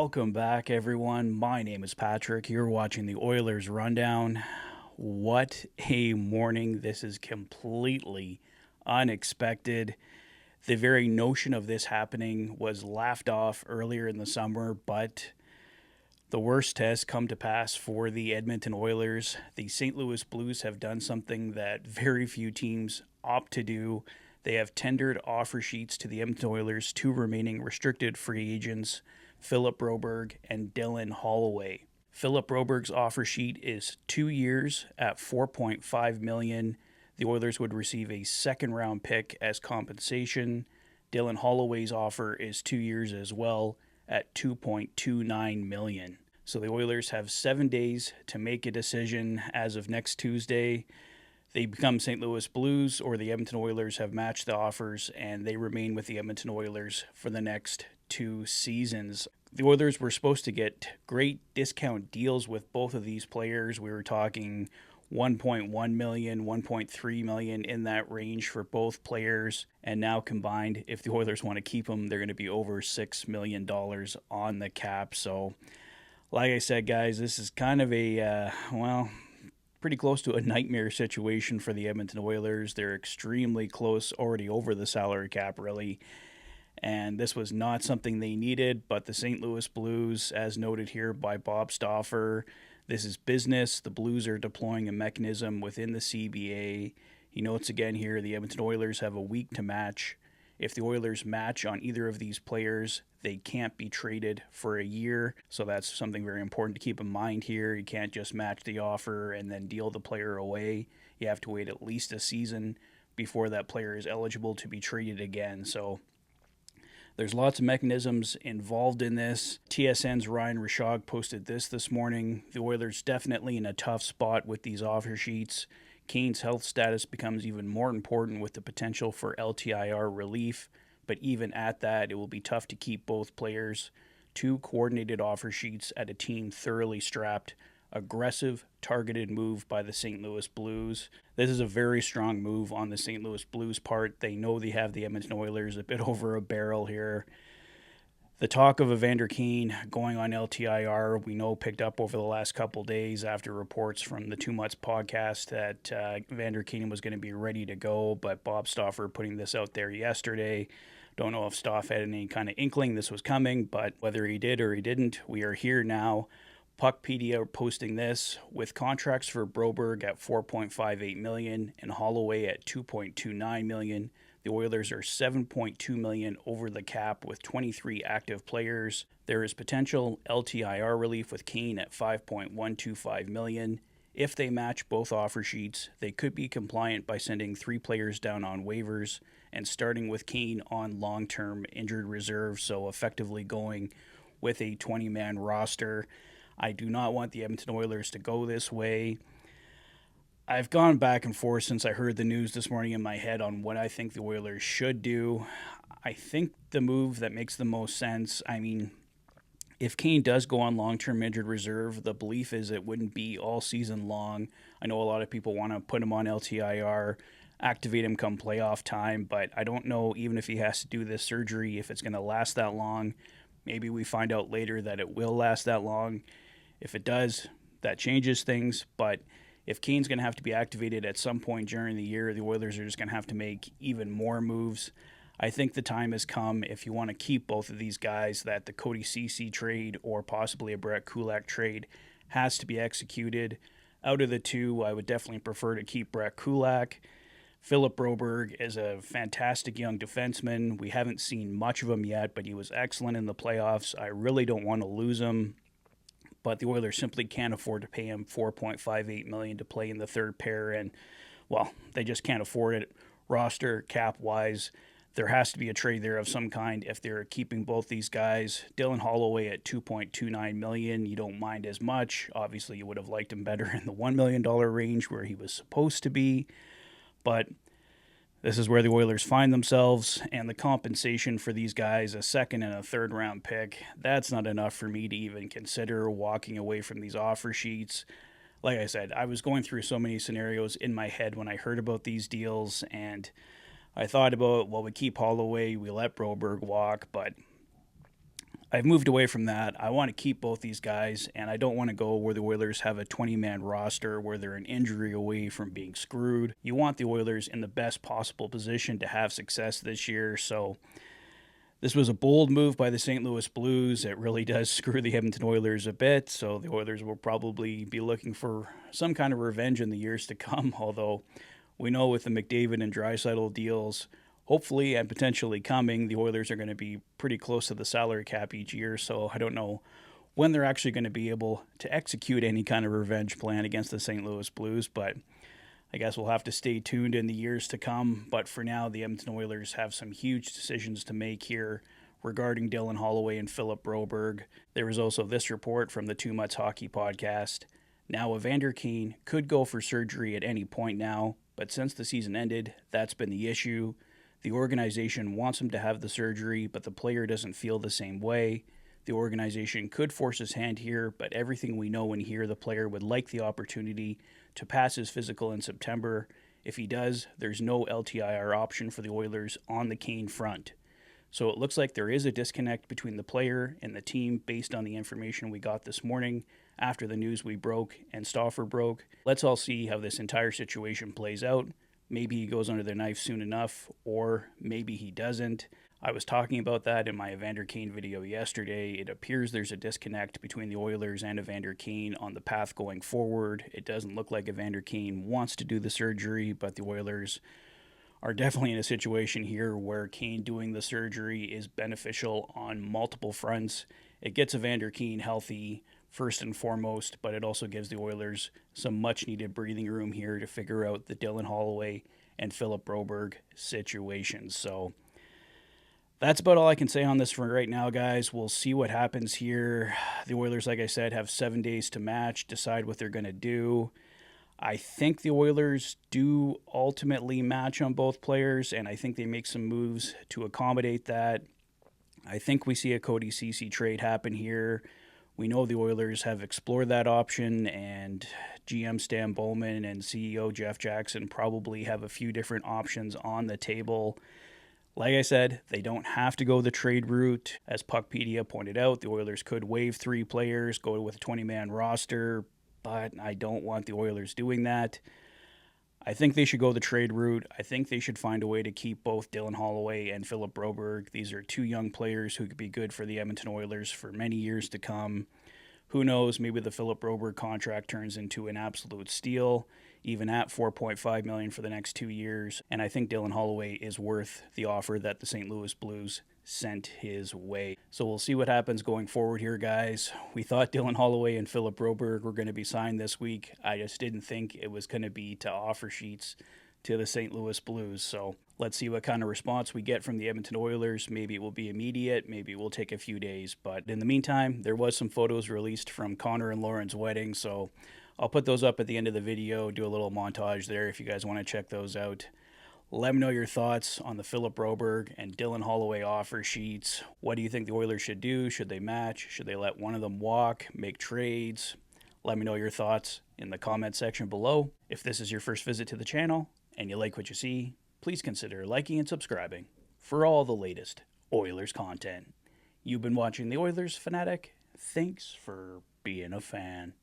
Welcome back, everyone. My name is Patrick. You're watching the Oilers Rundown. What a morning. This is completely unexpected. The very notion of this happening was laughed off earlier in the summer, but the worst has come to pass for the Edmonton Oilers. The St. Louis Blues have done something that very few teams opt to do. They have tendered offer sheets to the Edmonton Oilers' two remaining restricted free agents, Philip Broberg and Dylan Holloway. Philip Broberg's offer sheet is 2 years at $4.5 million. The Oilers would receive a second-round pick as compensation. Dylan Holloway's offer is 2 years as well at $2.29 million. So the Oilers have 7 days to make a decision as of next Tuesday. They become St. Louis Blues, or the Edmonton Oilers have matched the offers, and they remain with the Edmonton Oilers for the next 2 seasons. The Oilers were supposed to get great discount deals with both of these players. We were talking $1.1 million, $1.3 million in that range for both players. And now combined, if the Oilers want to keep them, they're going to be over $6 million on the cap. So, like I said, guys, this is kind of a, pretty close to a nightmare situation for the Edmonton Oilers. They're extremely close, already over the salary cap, really. And this was not something they needed, but the St. Louis Blues, as noted here by Bob Stauffer, this is business. The Blues are deploying a mechanism within the CBA. He notes again here, the Edmonton Oilers have a week to match. If the Oilers match on either of these players, they can't be traded for a year. So that's something very important to keep in mind here. You can't just match the offer and then deal the player away. You have to wait at least a season before that player is eligible to be traded again. So there's lots of mechanisms involved in this. TSN's Ryan Rishaug posted this morning. The Oilers definitely in a tough spot with these offer sheets. Kane's health status becomes even more important with the potential for LTIR relief, but even at that, it will be tough to keep both players. 2 coordinated offer sheets at a team thoroughly strapped. Aggressive, targeted move by the St. Louis Blues. This is a very strong move on the St. Louis Blues' part. They know they have the Edmonton Oilers a bit over a barrel here. The talk of Evander Kane going on LTIR, we know, picked up over the last couple days after reports from the 2 Mutts podcast that Evander Kane was going to be ready to go, but Bob Stauffer putting this out there yesterday. Don't know if Stauf had any kind of inkling this was coming, but whether he did or he didn't, we are here now. Puckpedia posting this, with contracts for Broberg at $4.58 million and Holloway at $2.29 million. The Oilers are $7.2 million over the cap with 23 active players. There is potential LTIR relief with Kane at $5.125 million. If they match both offer sheets, they could be compliant by sending 3 players down on waivers and starting with Kane on long-term injured reserve, so effectively going with a 20-man roster. I do not want the Edmonton Oilers to go this way. I've gone back and forth since I heard the news this morning in my head on what I think the Oilers should do. I think the move that makes the most sense, if Kane does go on long-term injured reserve, the belief is it wouldn't be all season long. I know a lot of people want to put him on LTIR, activate him come playoff time, but I don't know, even if he has to do this surgery, if it's going to last that long. Maybe we find out later that it will last that long. If it does, that changes things. But if Kane's going to have to be activated at some point during the year, the Oilers are just going to have to make even more moves. I think the time has come, if you want to keep both of these guys, that the Cody Ceci trade or possibly a Brett Kulak trade has to be executed. Out of the two, I would definitely prefer to keep Brett Kulak. Philip Broberg is a fantastic young defenseman. We haven't seen much of him yet, but he was excellent in the playoffs. I really don't want to lose him, but the Oilers simply can't afford to pay him $4.58 million to play in the third pair, and, well, they just can't afford it. Roster, cap-wise, there has to be a trade there of some kind if they're keeping both these guys. Dylan Holloway at $2.29 million, you don't mind as much. Obviously, you would have liked him better in the $1 million range where he was supposed to be. But this is where the Oilers find themselves, and the compensation for these guys, a second and a third round pick, that's not enough for me to even consider walking away from these offer sheets. Like I said, I was going through so many scenarios in my head when I heard about these deals, and I thought about, well, we keep Holloway, we let Broberg walk, but I've moved away from that. I want to keep both these guys, and I don't want to go where the Oilers have a 20-man roster where they're an injury away from being screwed. You want the Oilers in the best possible position to have success this year, so this was a bold move by the St. Louis Blues. It really does screw the Edmonton Oilers a bit, so the Oilers will probably be looking for some kind of revenge in the years to come, although we know with the McDavid and Draisaitl deals, hopefully and potentially coming, the Oilers are going to be pretty close to the salary cap each year, so I don't know when they're actually going to be able to execute any kind of revenge plan against the St. Louis Blues, but I guess we'll have to stay tuned in the years to come. But for now, the Edmonton Oilers have some huge decisions to make here regarding Dylan Holloway and Philip Broberg. There was also this report from the Too Much Hockey podcast. Now, Evander Kane could go for surgery at any point now, but since the season ended, that's been the issue. The organization wants him to have the surgery, but the player doesn't feel the same way. The organization could force his hand here, but everything we know and hear, the player would like the opportunity to pass his physical in September. If he does, there's no LTIR option for the Oilers on the Kane front. So it looks like there is a disconnect between the player and the team based on the information we got this morning after the news we broke and Stauffer broke. Let's all see how this entire situation plays out. Maybe he goes under the knife soon enough, or maybe he doesn't. I was talking about that in my Evander Kane video yesterday. It appears there's a disconnect between the Oilers and Evander Kane on the path going forward. It doesn't look like Evander Kane wants to do the surgery, but the Oilers are definitely in a situation here where Kane doing the surgery is beneficial on multiple fronts. It gets Evander Kane healthy first and foremost, but it also gives the Oilers some much-needed breathing room here to figure out the Dylan Holloway and Philip Broberg situation. So that's about all I can say on this for right now, guys. We'll see what happens here. The Oilers, like I said, have 7 days to match, decide what they're going to do. I think the Oilers do ultimately match on both players, and I think they make some moves to accommodate that. I think we see a Cody Ceci trade happen here. We know the Oilers have explored that option, and GM Stan Bowman and CEO Jeff Jackson probably have a few different options on the table. Like I said, they don't have to go the trade route. As Puckpedia pointed out, the Oilers could waive 3 players, go with a 20-man roster, but I don't want the Oilers doing that. I think they should go the trade route. I think they should find a way to keep both Dylan Holloway and Philip Broberg. These are 2 young players who could be good for the Edmonton Oilers for many years to come. Who knows, maybe the Philip Broberg contract turns into an absolute steal, even at $4.5 million for the next 2 years. And I think Dylan Holloway is worth the offer that the St. Louis Blues sent his way. So we'll see what happens going forward here, guys. We thought Dylan Holloway and Philip Broberg were going to be signed this week. I just didn't think it was going to be to offer sheets to the St. Louis Blues. So let's see what kind of response we get from the Edmonton Oilers. Maybe it will be immediate. Maybe it will take a few days. But in the meantime, there was some photos released from Connor and Lauren's wedding. So I'll put those up at the end of the video, do a little montage there if you guys want to check those out. Let me know your thoughts on the Philip Broberg and Dylan Holloway offer sheets. What do you think the Oilers should do? Should they match? Should they let one of them walk, make trades? Let me know your thoughts in the comment section below. If this is your first visit to the channel and you like what you see, please consider liking and subscribing for all the latest Oilers content. You've been watching the Oilers Fanatic. Thanks for being a fan.